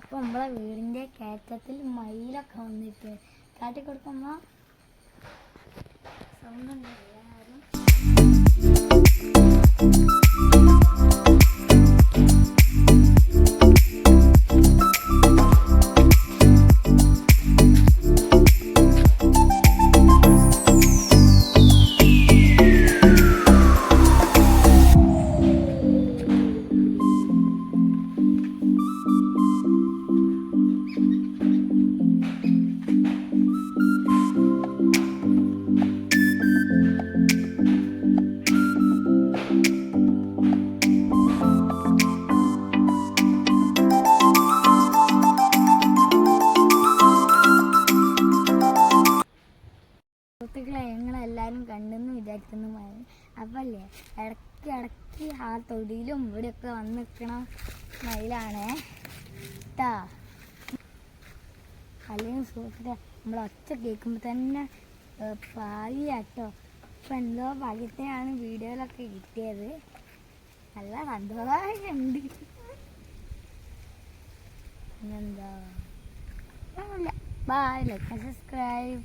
അപ്പോൾ നമ്മളെ വീടിൻ്റെ കയറ്റത്തിൽ മയിലൊക്കെ വന്നിട്ട് കാട്ടി കൊടുക്കുമ്പോൾ സൗണ്ട് ഉണ്ട് എല്ലാവരും. സുഹൃത്തുക്കളെ ഞങ്ങളെല്ലാവരും കണ്ടെന്ന് വിചാരിക്കുന്നു. അപ്പം അല്ലേ ഇടയ്ക്ക് ആ തൊടിയിലും ഇവിടെയൊക്കെ വന്ന് നിൽക്കണ മയിലാണേ കേട്ടാ. അല്ലെങ്കിൽ സുഹൃത്തുക്കളെ നമ്മൾ ഒച്ച കേൾക്കുമ്പോൾ തന്നെ പാലിയാട്ടോ. അപ്പം എന്തോ ഭാഗ്യത്തെയാണ് വീഡിയോയിലൊക്കെ കിട്ടിയത്. നല്ല സന്തോഷമുണ്ട്. പിന്നെന്താ ബൈ, ലൈക്ക് സബ്സ്ക്രൈബ്.